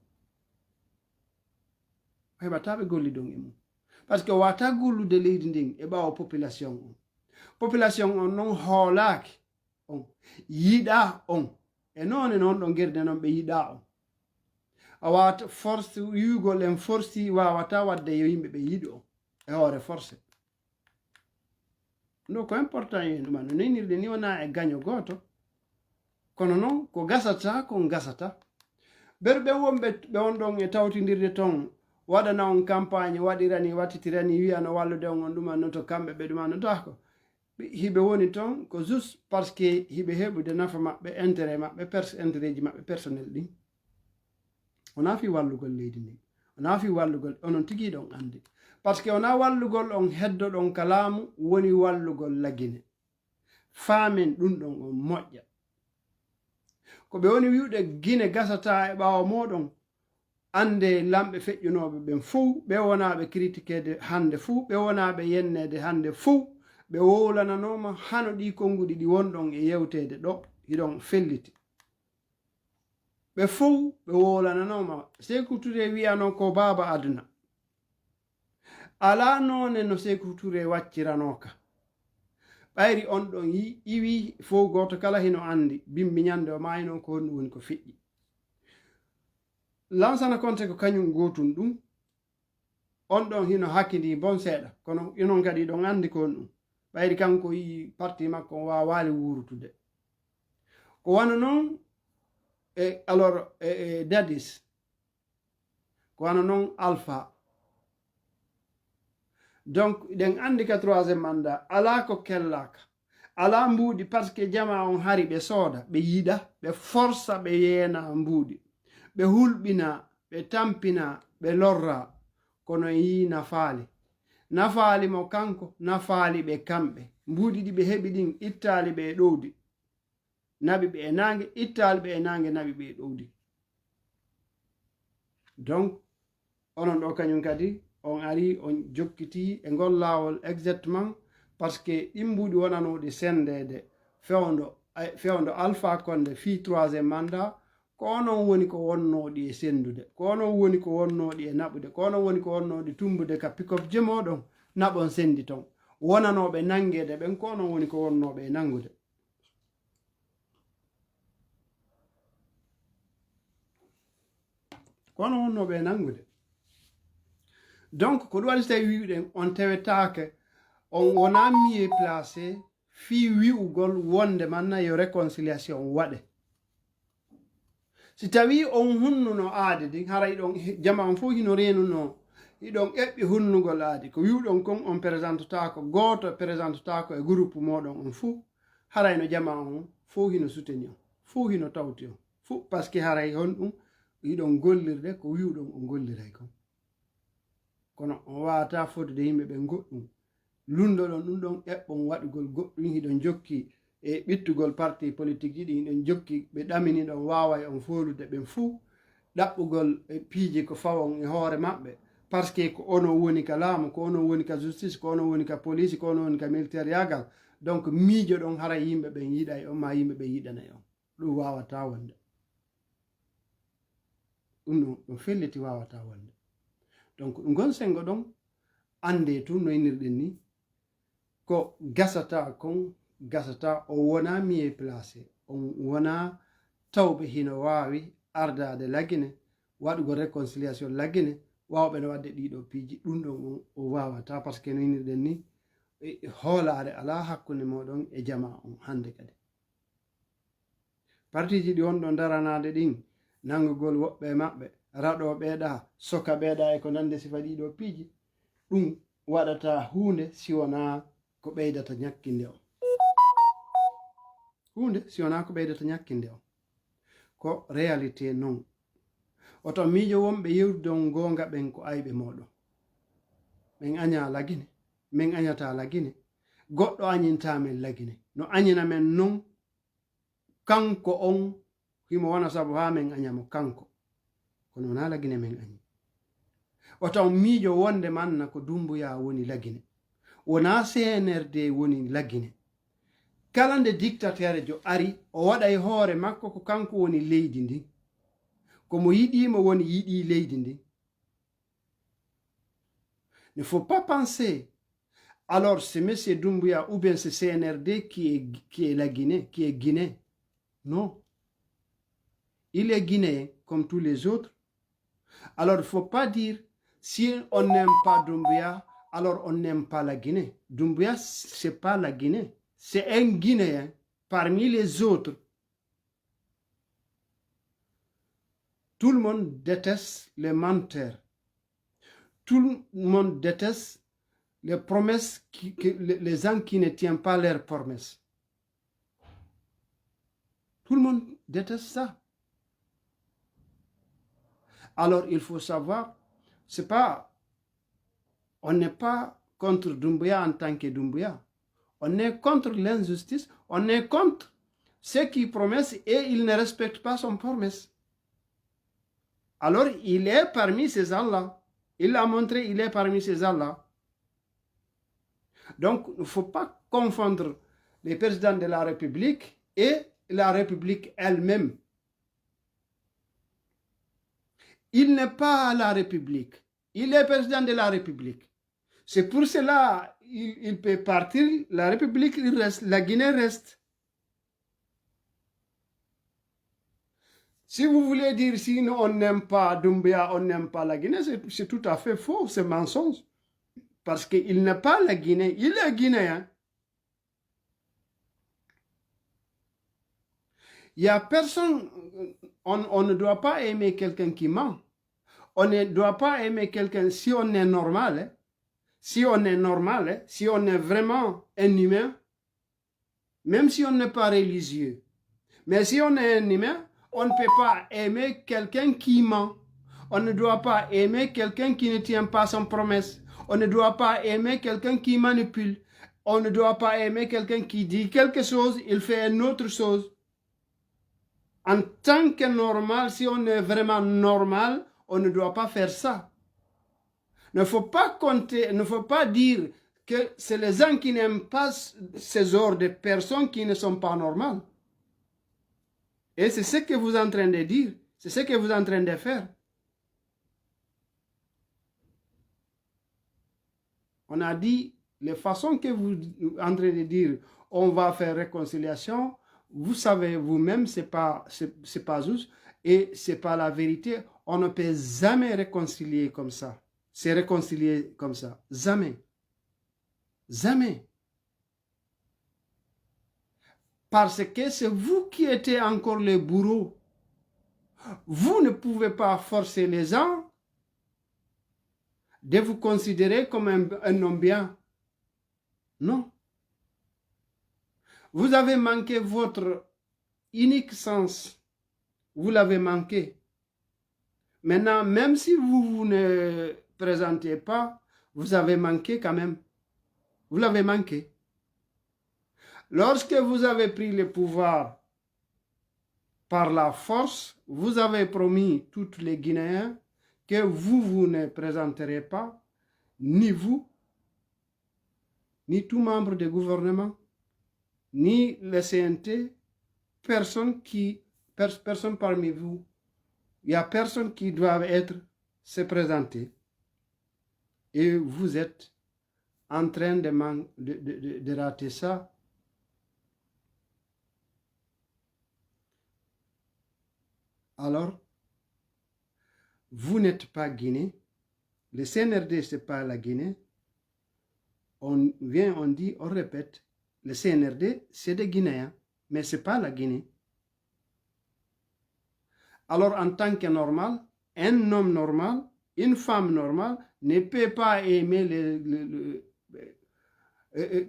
heɓataɓe gollidon e mum par ce que o wata gollude leydi ndin e ɓawo population on non hoolaki on yiɗa on e none noon ɗon guerde noon ɓe yiɗa on a wata force yugol en forci wawata wadde yo yimɓe ɓe yiɗi on e hoore force ɗo ko important yen ɗuma no nenirde ni wona e gaño goto kono noon ko gasata kon gasata ɓerɓe wonɓe ɓe on ɗon e tawtidirde ton waɗana on campagne waɗirani wattitirani wiyano wallude on on ɗumanno to kamɓe ɓe ɗumannotako hiɓe woni ton ko juste par ce que hiɓe heɓude nafa maɓɓe intérêt maɓɓe intérêt ji maɓɓe personnel ɗin wona fi wallugol leydi ndin wona fi wallugol onon tigui ɗon andi par ce que wona wallugol on heddoɗon ka laamu woni wallugol lagine faamen ɗum ɗon on moƴƴa ko ɓe woni wiwɗe guine gasata e ɓawa moɗon ande lamɓe feƴƴunoɓe ɓen fuu ɓe wonaɓe critiquede hande fuu ɓe wonaɓe yennede hande fuu ɓe wowlananoma hano ɗi konguɗi ɗi wonɗon e yewtede ɗo hiɗon felliti ɓe fuu ɓe wowlananoma Sékou Touré wiyano ko baba aduna ala none no Sékou Touré wacciranoka ɓayri on ɗon iwi fo goto kala hino andi bimbi ñande o mayno ko honɗum woni ko fiƴƴi Lansana Conté ko kañum gotum ɗum on ɗon hino hakkidi bon seeɗa kono inon kadi ɗon andi ko honɗum ɓayri kanko yi parti makko on wawali wurutude ko wana noon e alors Dadis ko wana noon Alpha donc ɗen andi ka troisiéme mandat ala ko kellaka ala mbuuɗi par ce que jama on hari ɓe sooda ɓe yiɗa ɓe forsa ɓe yeena mbuuɗi ɓe hulɓina ɓe tampina ɓe lorra kono yi nafaali mo kanko nafaali ɓe kamɓe mbuuɗi ɗi ɓe heɓi ɗin ittaali ɓe e ɗowdi naɓi ɓe e nange ittaali ɓe e nange naɓi ɓe e ɗowdi donc onon ɗo kañum kadi on ari on jokkiti e ngol laawol exactement par ce que ɗin mbuuɗi wonanoɗi sendede fewndo Alpha Condé fi troisiéme mandat ko onon woni ko wonnoɗi e sendude ko onon woni ko wonnoɗi e naɓude ko onon woni ko wonnoɗi tumbude ka pick-up jemoɗon naɓon sendi ton wonanoɓe nangede ɓen ko onon woni ko wonnoɓe e nangude ko onon wonnoɓe e nangude donc ko ɗum waɗi so tawi wiwɗen on tewetake on wona mieux placé fi wi'ugol wonde manna yo réconciliation waɗe si tawi on hunnuno aade din haray ɗon jama on fof hino renuno iɗon eɓɓi hunnugol aadi ko wiwɗon kon on présentotako goto présentotako e groupe moɗon on fuu haray no jama on fof hino soutenir fof hino tawti on fuu par ce que haray hon ɗum iɗon gollirde ko wiwɗon on golliray kon kono on wawata fodde yimɓe ɓe goɗɗum lundoɗon ɗum ɗon eɓɓon waɗugol goɗɗum hiɗon jokki e ɓittugol parti politique ji ɗi hiɗon jokki ɓe ɗamini ɗon wawa e on folude ɓen fuu ɗaɓɓugol e piiji ko fawon e hoore maɓɓe par ce que ko onon woni ka laamu ko onon woni ka justice ko onon woni ka police ko onon woni ka militaire yagal donc miijo ɗon hara yimɓe ɓen yiɗa e on ma yimɓe ɓe yiɗana e on ɗum wawata wonde ɗum felliti wawata wonde donc ɗum gon sengo ɗon ande tun no inirɗen ni ko gasata kon gasata o wona mieux placé on wona tawɓe hino wawi ardade lagine waɗugo réconciliation lagine wawɓe no wadde ɗiɗo piiji ɗum ɗon o wawata par ce que no inirɗen ni hoolare ala hakkunde moɗon e jama on hande kadi partiji ɗi wonɗo daranade ɗin nangugol woɓɓe maɓɓe raɗo ɓeeɗa soka ɓeeɗa e ko nande sifa ɗiɗo piiji ɗum waɗata hunde si wona ko ɓeydata ñakkinde on hunde si wona ko ɓeydata ñakkinde on ko réalité non oto miijo wonɓe yewdon gonga ɓen ko ayɓe moɗon ɓen aña lagine min añata lagine goɗɗo añinta men lagine no añina men non kanko on himo wana sabu ha men anyamo kanko kono wona lagine men añi o taw miijo wonde manna ko Doumbouya woni lagine wona CNRD woni lagine kala nde dictateur jo ari o waɗa e hoore makko ko kanko woni leydi ndi komo yiɗimo woni yiɗi leydi ndi. Ne faut pas penser alors c'est M. Doumbouya ou bien c'est CNRD qui est la Guinée, qui est Guinée. Non. Il est guinéen comme tous les autres. Alors il ne faut pas dire si on n'aime pas Doumbouya, alors on n'aime pas la Guinée. Doumbouya, ce n'est pas la Guinée. C'est un Guinéen parmi les autres. Tout le monde déteste les menteurs. Tout le monde déteste les promesses, les gens qui ne tiennent pas leurs promesses. Tout le monde déteste ça. Alors il faut savoir, on n'est pas contre Doumbouya en tant que Doumbouya. On est contre l'injustice, on est contre ceux qui promettent et ils ne respectent pas son promesse. Alors il est parmi ces gens-là. Il l'a montré, il est parmi ces gens-là. Donc, il ne faut pas confondre les présidents de la République et la République elle-même. Il n'est pas la République. Il est président de la République. C'est pour cela il peut partir, la République il reste, la Guinée reste. Si vous voulez dire si nous, on n'aime pas Doumbouya, on n'aime pas la Guinée, c'est tout à fait faux, c'est mensonge. Parce qu'il n'est pas la Guinée, il est guinéen. Il n'y a personne, on ne doit pas aimer quelqu'un qui ment. On ne doit pas aimer quelqu'un si on est normal. Hein. Si on est normal, hein, si on est vraiment un humain, même si on n'est pas religieux. Mais si on est un humain, on ne peut pas aimer quelqu'un qui ment. On ne doit pas aimer quelqu'un qui ne tient pas son promesse. On ne doit pas aimer quelqu'un qui manipule. On ne doit pas aimer quelqu'un qui dit quelque chose, il fait une autre chose. En tant que normal, si on est vraiment normal, on ne doit pas faire ça. Il ne faut pas compter, il ne faut pas dire que c'est les gens qui n'aiment pas ces genres de personnes qui ne sont pas normales. Et c'est ce que vous êtes en train de dire. C'est ce que vous êtes en train de faire. On a dit, les façons que vous êtes en train de dire, on va faire réconciliation, vous savez vous-même, c'est pas juste et c'est pas la vérité. On ne peut jamais réconcilier comme ça. C'est réconcilier comme ça. Jamais. Jamais. Parce que c'est vous qui êtes encore les bourreaux. Vous ne pouvez pas forcer les gens de vous considérer comme un homme bien. Non. Vous avez manqué votre unique sens. Vous l'avez manqué. Maintenant, même si vous ne présentez pas, vous avez manqué quand même. Vous l'avez manqué. Lorsque vous avez pris le pouvoir par la force, vous avez promis tous les Guinéens que vous ne présenterez pas, ni vous, ni tout membre du gouvernement, ni le CNT, personne parmi vous. Il n'y a personne qui doit se présenter. Et vous êtes en train de rater ça. Alors, vous n'êtes pas Guinée. Le CNRD, ce n'est pas la Guinée. On vient, on dit, on répète. Le CNRD, c'est des Guinéens, mais ce n'est pas la Guinée. Alors, en tant que normal, un homme normal, une femme normale, ne peut pas aimer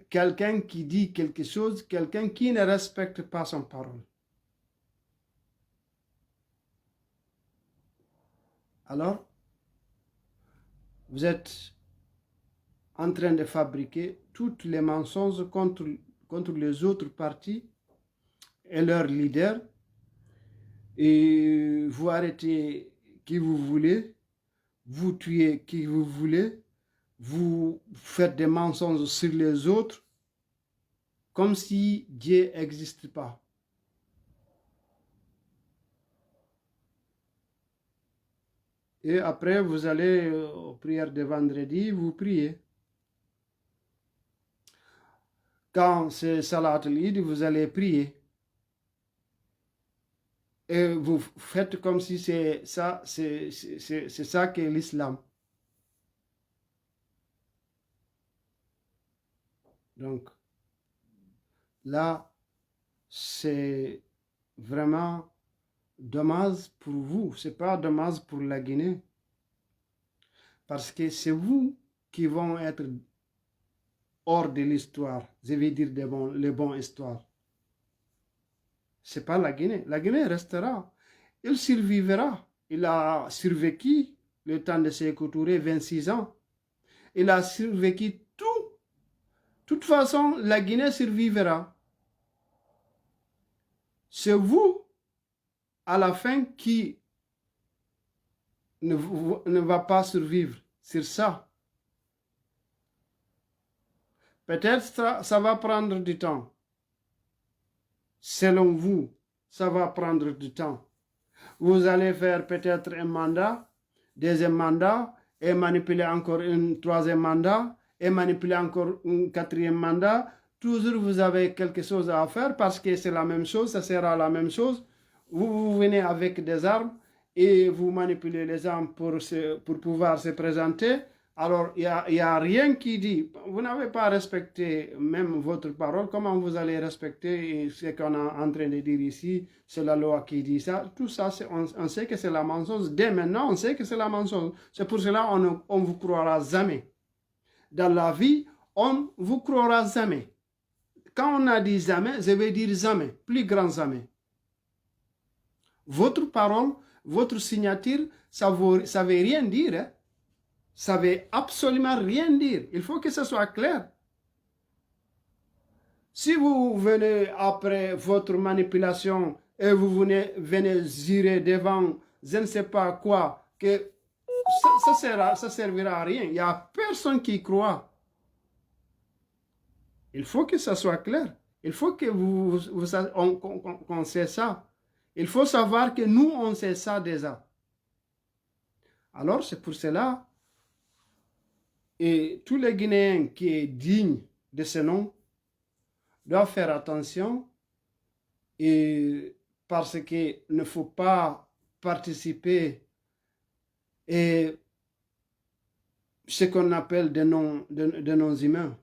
quelqu'un qui dit quelque chose, quelqu'un qui ne respecte pas son parole. Alors, vous êtes en train de fabriquer toutes les mensonges contre les autres partis et leurs leaders. et vous arrêtez qui vous voulez, vous tuez qui vous voulez, vous faites des mensonges sur les autres, comme si Dieu n'existe pas. Et après, vous allez aux prières de vendredi, vous priez. Quand c'est Salat al-Eid, vous allez prier. Et vous faites comme si c'est ça, c'est ça qu'est l'islam. Donc, là, c'est vraiment dommage pour vous. Ce n'est pas dommage pour la Guinée. Parce que c'est vous qui vont être hors de l'histoire. Je vais dire les bonnes histoires. Ce n'est pas la Guinée. La Guinée restera. Il survivra. Il a survécu le temps de Sékou Touré, 26 ans. Il a survécu tout. De toute façon, la Guinée survivra. C'est vous, à la fin, qui ne va pas survivre. C'est ça. Peut-être ça va prendre du temps. Selon vous, ça va prendre du temps. Vous allez faire peut-être un mandat, deuxième mandat, et manipuler encore un troisième mandat, et manipuler encore un quatrième mandat. Toujours vous avez quelque chose à faire parce que c'est la même chose, ça sera la même chose. Vous venez avec des armes et vous manipulez les armes pour pouvoir se présenter. Alors, il n'y a rien qui dit, vous n'avez pas respecté même votre parole, comment vous allez respecter ce qu'on est en train de dire ici, c'est la loi qui dit ça, tout ça, on sait que c'est la mensonge, dès maintenant on sait que c'est la mensonge, c'est pour cela qu'on ne vous croira jamais. Dans la vie, on ne vous croira jamais. Quand on a dit jamais, je vais dire jamais, plus grand jamais. Votre parole, votre signature, ça ne veut rien dire, hein? Ça ne veut absolument rien dire. Il faut que ce soit clair. Si vous venez après votre manipulation et vous venez jurer devant je ne sais pas quoi, que ça servira à rien. Il n'y a personne qui croit. Il faut que ça soit clair. Il faut que qu'on sait ça. Il faut savoir que nous, on sait ça déjà. Alors, c'est pour cela, et tous les Guinéens qui sont dignes de ce nom doivent faire attention et parce qu'il ne faut pas participer à ce qu'on appelle des noms humains.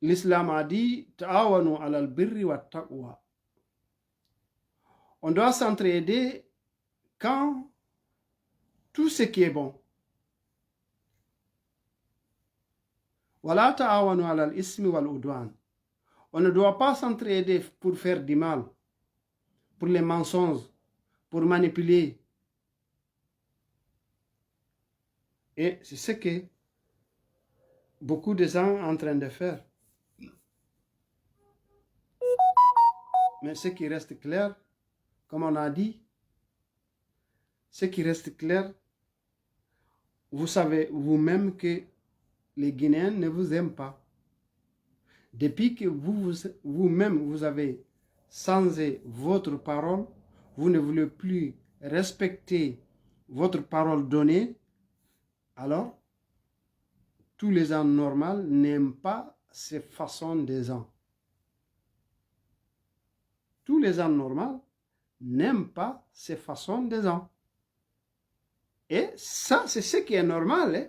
L'islam a dit ta'awanu alal birri wa taqwa. On doit s'entraider quand tout ce qui est bon. Wala ta'awanu alal ismi wal udwan. On ne doit pas s'entraider pour faire du mal, pour les mensonges, pour manipuler. Et c'est ce que beaucoup de gens sont en train de faire. Mais ce qui reste clair, comme on a dit, ce qui reste clair, vous savez vous-même que les Guinéens ne vous aiment pas. Depuis que vous-même vous avez changé votre parole, vous ne voulez plus respecter votre parole donnée, alors tous les gens normaux n'aiment pas ces façons des gens. Tous les gens normaux n'aiment pas ces façons des gens. Et ça, c'est ce qui est normal. Hein?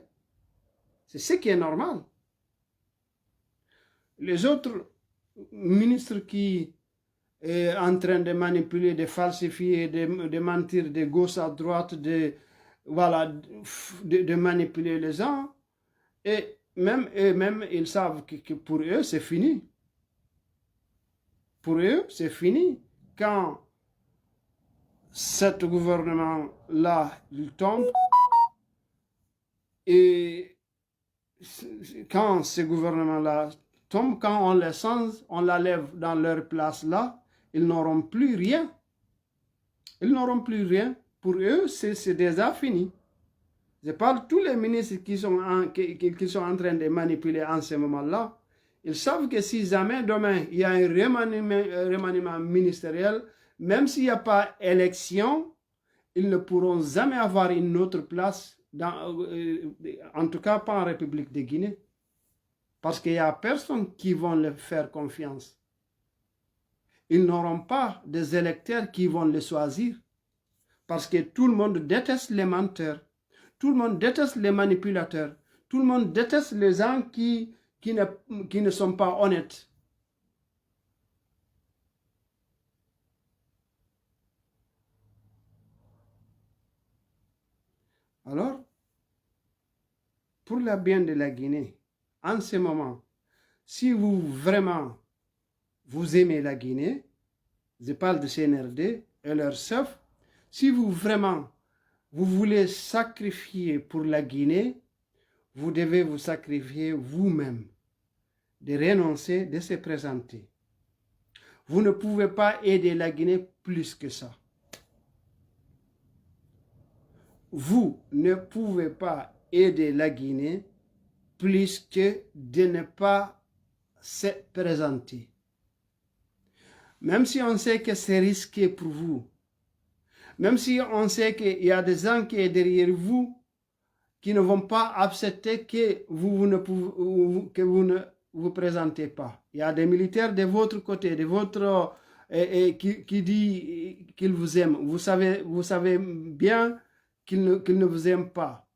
C'est ce qui est normal. Les autres ministres qui sont en train de manipuler, de falsifier, de mentir de gauche à droite, de manipuler les gens, et même eux-mêmes, ils savent que pour eux, c'est fini. Pour eux, c'est fini. Quand ce gouvernement-là, il tombe, et quand ce gouvernement-là tombe, quand on les change, on la lève dans leur place là, ils n'auront plus rien. Ils n'auront plus rien. Pour eux, c'est déjà fini. Je parle de tous les ministres qui sont en train de manipuler en ce moment-là. Ils savent que si jamais demain il y a un remaniement ministériel, même s'il n'y a pas élection, ils ne pourront jamais avoir une autre place, en tout cas pas en République de Guinée. Parce qu'il n'y a personne qui va leur faire confiance. Ils n'auront pas des électeurs qui vont les choisir. Parce que tout le monde déteste les menteurs. Tout le monde déteste les manipulateurs. Tout le monde déteste les gens qui ne sont pas honnêtes. Alors, pour le bien de la Guinée, en ce moment, si vous vraiment vous aimez la Guinée, je parle de CNRD et leur chef, si vous vraiment vous voulez sacrifier pour la Guinée, vous devez vous sacrifier vous-même, de renoncer, de se présenter. Vous ne pouvez pas aider la Guinée plus que ça. Vous ne pouvez pas aider la Guinée plus que de ne pas se présenter. Même si on sait que c'est risqué pour vous, même si on sait qu'il y a des gens qui sont derrière vous qui ne vont pas accepter que vous ne vous présentez pas. Il y a des militaires de votre côté, de votre qui dit qu'ils vous aiment. Vous savez bien qu'ils ne vous aiment pas.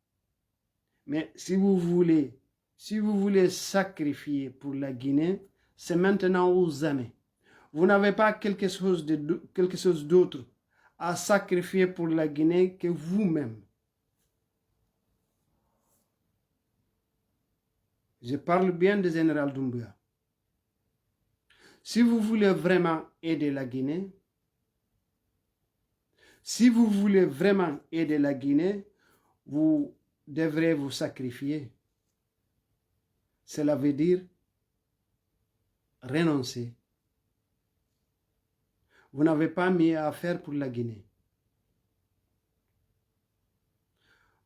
Mais si vous voulez sacrifier pour la Guinée, c'est maintenant ou jamais. Vous n'avez pas quelque chose d'autre à sacrifier pour la Guinée que vous-même. Je parle bien du général Doumbouya. Si vous voulez vraiment aider la Guinée, vous devrez vous sacrifier. Cela veut dire renoncer. Vous n'avez pas mieux à faire pour la Guinée.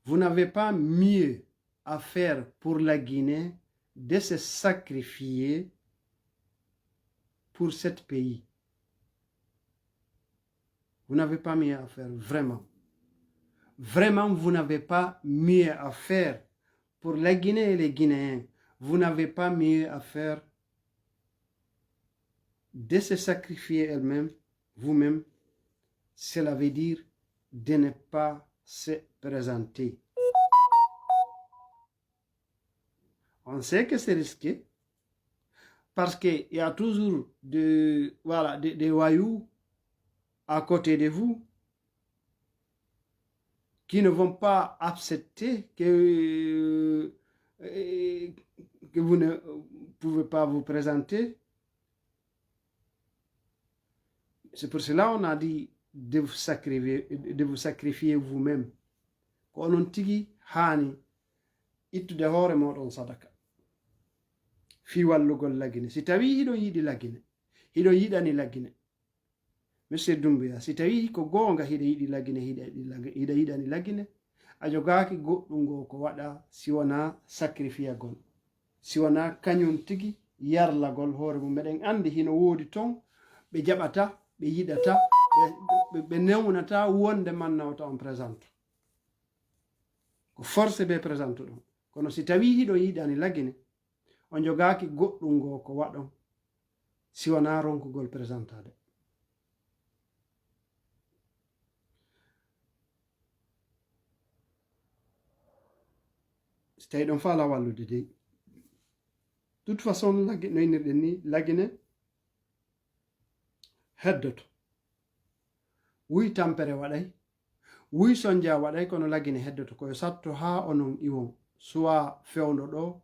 Vous n'avez pas mieux à faire pour la Guinée de se sacrifier pour ce pays. Vous n'avez pas mieux à faire, vraiment. Vraiment, vous n'avez pas mieux à faire pour la Guinée et les Guinéens. Vous n'avez pas mieux à faire de se sacrifier elle-même, vous-même. Cela veut dire de ne pas se présenter. On sait que c'est risqué parce qu'il y a toujours des voyous à côté de vous qui ne vont pas accepter que vous ne pouvez pas vous présenter. C'est pour cela qu'on a dit de vous sacrifier vous-même. Konon tigi hani ittude hoore moɗon sadaka fi wallugol lagine. Si tawi hiɗon yiɗi lagine, hiɗon yiɗani lagine, monsieur Doumbouya, si tawi ko goonga hiɗa yiɗi lagine, hiɗa yiɗani lagine, a jogaaki goɗɗum ngo ko waɗa si wona sacrifiagol, si wona kañum tigi yarlagol hoore mum. Meɗen andi hino woodi ton ɓe jaɓata, ɓe yiɗata, ɓe newnata wonde man nawta on présente. Ko force ɓe présente ɗon. Kono si tawi hiɗo yiɗani lagine, on jogaaki goɗɗum ngo ko waɗon si wona ronkugol présentade. Si tawi ɗon faala wallude dey, toute façon no innirɗen ni lagine heddoto. Wuy tampere waɗay, wuy sonja waɗay, kono lagine heddoto koye satto ha onon iwon suwa fewndo ɗo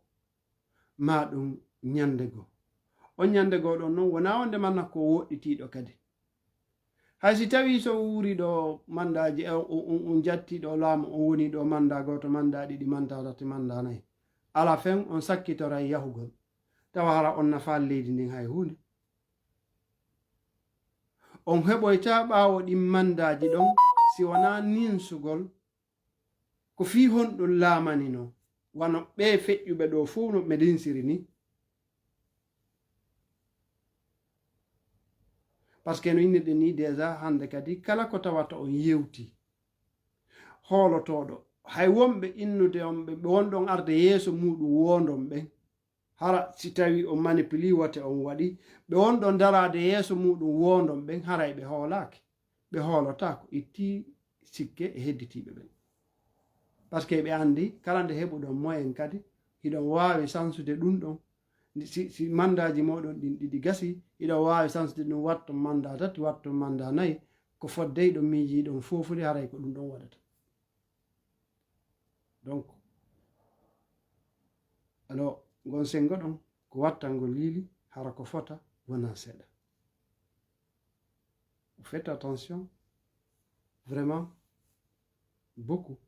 ma ɗum ñande goo. On ñande goo ɗon noon wona wonde manna ko woɗɗitiɗo kadi. hay si tawi so wuri ɗo mandaji on jatti ɗo laamu on woni ɗo manda goto, manda ɗiɗi, manda tati, manda nayyi, ala fen on sakkitora yahugol tawa hara on nafa leydi ndin hay hunde. on heɓoyta ɓaawo ɗin mandaji ɗon si wona ninsugol ko fi honɗum laamani no wano ɓe feƴƴuɓe ɗo fuu no ɓe linsiri ni par ce que no innirɗe ni déjà hande kadi kala ko tawata on yewti hoolotoɗo hay wonɓe innude on ɓe wonɗon arde yeeso muɗum wondon ɓen hara si tawi o manipuli wote on waɗi ɓe wonɗon darade yeeso muɗum wondon ɓen haray ɓe hoolake ɓe hoolotako itti sikke e hedditiɓe ɓen par ce que ɓe andi kala nde heɓuɗon moyen kadi hiɗon wawi sansude ɗum ɗon si mandaji moɗon ɗin ɗiɗi gasi hiɗon wawi sansude ɗum watton manda tati watton manda nayyi ko foddey ɗo miijiɗon fofude haray ko ɗum ɗon waɗata donc alors gon sengo ɗon ko wattango liili hara ko fota wona seeɗa faites attention vraiment beaucoup.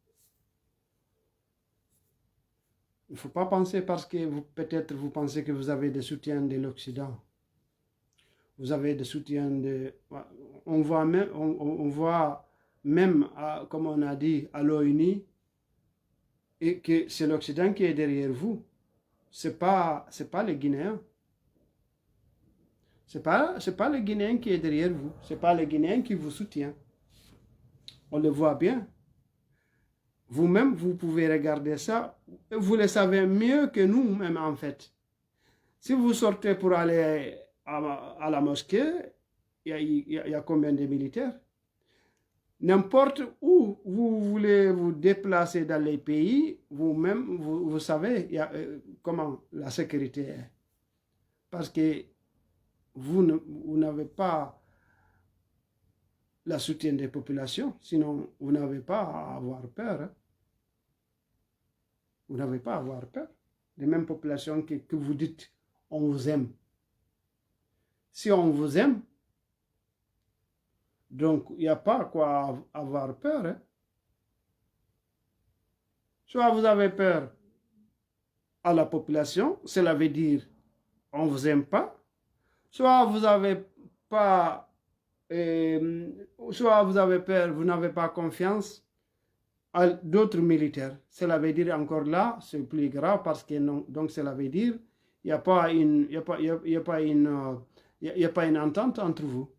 Il ne faut pas penser parce que peut-être vous pensez que vous avez des soutiens de l'Occident. Vous avez des soutiens de... On voit même comme on a dit, à l'ONU, et que c'est l'Occident qui est derrière vous. C'est pas les Guinéens. C'est pas les Guinéens qui est derrière vous. C'est pas les Guinéens qui vous soutiennent. On le voit bien. Vous-même, vous pouvez regarder ça. Vous le savez mieux que nous-mêmes, en fait. Si vous sortez pour aller à la mosquée, il y a combien de militaires? N'importe où vous voulez vous déplacer dans les pays, vous-même, vous savez comment la sécurité est. Parce que vous n'avez pas la soutien des populations, sinon vous n'avez pas à avoir peur. Hein. Vous n'avez pas à avoir peur. Les mêmes populations que vous dites, on vous aime. Si on vous aime, donc il n'y a pas quoi avoir peur. Hein. Soit vous avez peur à la population, cela veut dire on ne vous aime pas. Soit vous avez pas... soit vous avez peur, vous n'avez pas confiance à d'autres militaires. Cela veut dire encore là, c'est plus grave parce que non, donc cela veut dire il n'y a pas une entente entre vous.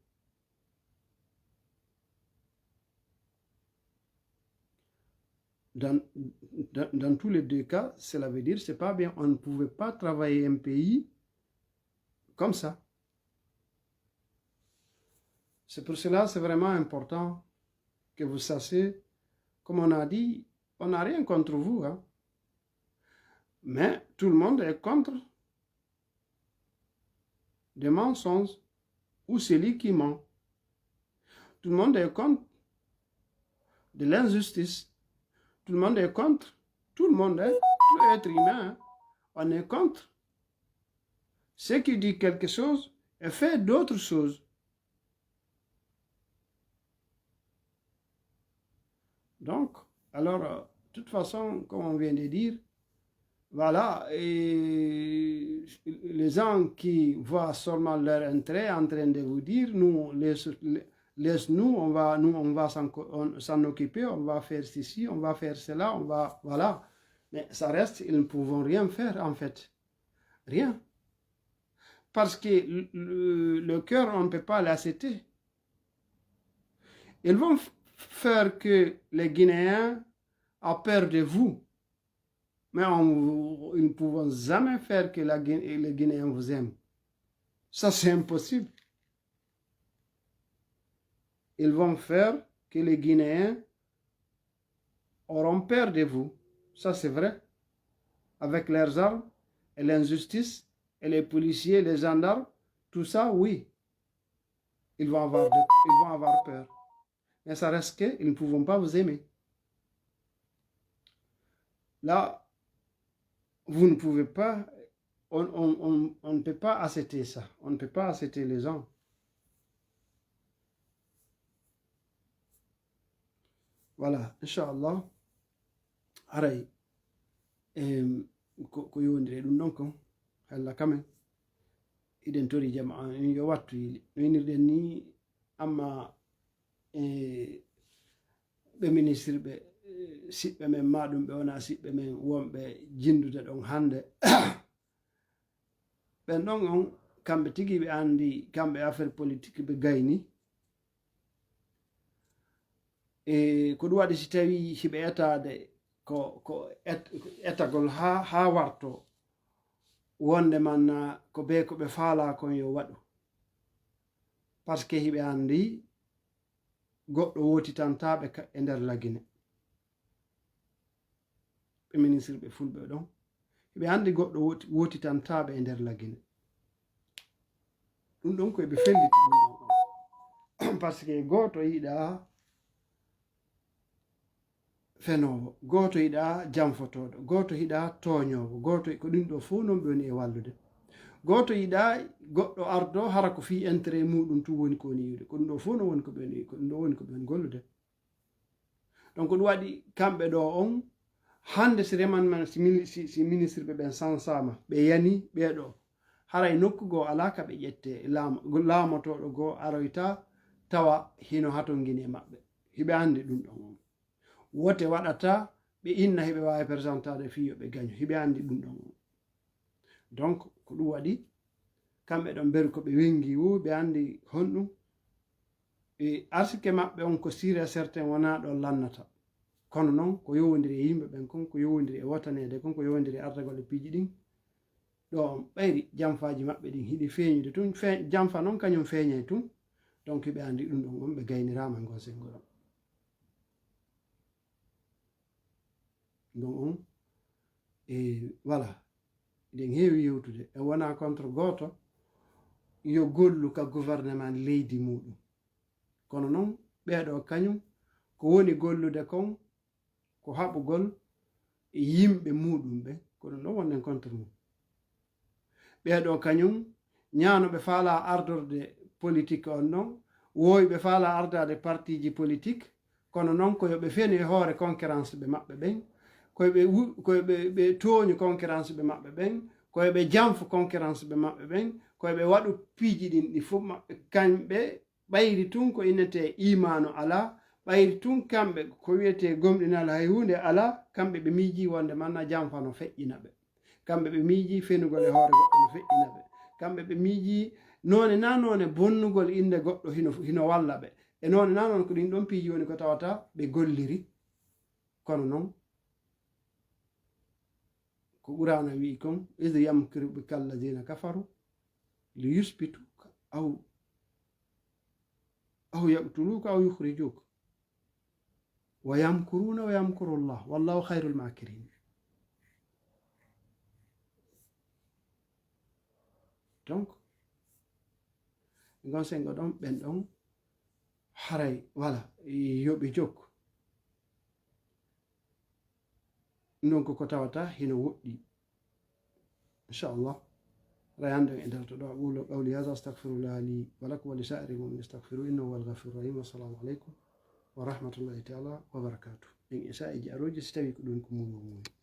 Dans tous les deux cas, cela veut dire c'est pas bien. On ne pouvait pas travailler un pays comme ça. C'est pour cela c'est vraiment important que vous sachiez, comme on a dit, on n'a rien contre vous. Hein? Mais tout le monde est contre des mensonges ou celui qui ment. Tout le monde est contre de l'injustice. Tout le monde est contre. Tout le monde est, tout être humain. Hein? On est contre ceux qui disent quelque chose et fait d'autres choses. Donc, alors, de toute façon, comme on vient de dire, voilà, et les gens qui voient seulement leur intérêt en train de vous dire, laisse-nous, on va s'en occuper, on va faire ceci, on va faire cela, on va, voilà. Mais ça reste, ils ne pourront rien faire en fait. Rien. Parce que le cœur, on ne peut pas l'accepter. Ils vont faire que les Guinéens aient peur de vous. Mais ils ne pourront jamais faire que les Guinéens vous aiment. Ça, c'est impossible. Ils vont faire que les Guinéens auront peur de vous. Ça, c'est vrai. Avec leurs armes et l'injustice et les policiers, les gendarmes, tout ça, oui. Ils vont avoir peur. Mais ça reste qu'ils ne pourront pas vous aimer. Là, vous ne pouvez pas, on ne peut pas accepter ça. On ne peut pas accepter les gens. Voilà, Inch'Allah. Aray, ko yondire ɗum ɗon kon halla kamen iɗen tori jama en yo wattu yili no inirɗen ni amma ɓe ministre ɓe siɓɓe men maɗum ɓe wona siɓɓe men wonɓe jindude ɗon hande ɓen ɗon on kamɓe tigi ɓe andi kamɓe affaire politique ɓe gayni ko ɗum waɗi si tawi hiɓe etade ko etagol ha warto wonde manna ko be ko ɓe faala kon yo waɗu par ce que hiɓe andi goɗɗo wotitantaɓe e nder lagine ɓe ministre ɓe fulɓe ɗon hiɓe andi goɗɗo wotitantaɓe e nder lagine ɗum ɗon koyeɓe felliti ɗum ɗon par ce que goto yiɗa fenowo goto yiɗa jamfotoɗo goto yiɗa toñowo goto ko ɗum ɗo fof noon ɓe woni e wallude goto yiɗa goɗɗo ardo hara ko fi intérêt muɗum tu woni ko woni yiwde ko ɗum ɗo fof no woni ko ɓe woni ko ɗum ɗo woni ko ɓe woni gollude donc ɗum waɗi kamɓe ɗo on hande si remanman si ministre ɓe ɓen sansama ɓe yani ɓeɗo haray nokku goo ala ka ɓe ƴette laamotoɗo goo aroyta tawa hino hatongini e maɓɓe hiɓe andi ɗum ɗon on wote waɗata ɓe inna heɓe wawi présentade fiyo ɓe gaño hiɓe andi ɗum ɗon on donc ko ɗum waɗi kamɓe ɗon beru ko ɓe wengi wo ɓe andi honɗum arsike maɓɓe on ko sire certain wona ɗon lannata kono noon ko yowodiri e yimɓe ɓen kon ko yowodiri e wotanede kon ko yowodiri e ardagol e piiji ɗin ɗo on ɓayri jamfaji maɓɓe ɗin hiɗi feeñude tun jamfa noon kañum feeñay tun donc ɓe andi ɗum ɗon on ɓe gaynirama gon sengoɗon ɗum on voilà ɗen heewi yewtude e wona contre goto yo gollu ka gouvernement leydi muɗum kono noon ɓeɗo kañum ko woni gollude kon ko haɓugol e yimɓe muɗum ɓe ko ɗum ɗon wonnen contre mum ɓeɗo kañum ñanoɓe faala ardorde politique on noon woyɓe faala ardade partiji politique kono noon ko yoɓe feni e hoore concurrence ɓe maɓɓe ɓen koyeɓe tooñi concurrence ɓe maɓɓe ɓen koyeɓe janfo concurrence ɓe maɓɓe ɓen koyeɓe waɗu piiji ɗin ɗi fof maɓɓe kamɓe ɓayri tun ko innete imano ala ɓayri tun kamɓe ko wiyete gomɗinal hay hunde ala kamɓe ɓe miiji wonde manna janfa no feƴƴina ɓe kamɓe ɓe miiji fenugol e hoore goɗɗo no feƴƴina ɓe kamɓe ɓe miiji none na none bonnugol inde goɗɗo hino walla ɓe e none na noon ko ɗin ɗon piiji woni ko tawata ɓe golliri kono noon ko qur'ana wi kon id yamkuru bika alladina kafaru li yuspituka aw yaqtuluka aw yukhrijuka wa yamkuruna wa yamkuru llah wallahu khayrul makirin donc gon sengo ɗon ɓen ɗon haray voilà yoɓe jokku donc ko tawata hino woɗɗi inchallah rayande e nder to ɗo aqulu qawli hadha astaghfirullah li wa lakum wa li sa'iri mu'minin astaghfiru innahu huwal ghafurur rahim wassalamu aleykum wa rahmatullahi taala wa barakatuh en e sa'iji aroji si tawi ko ɗum ko mum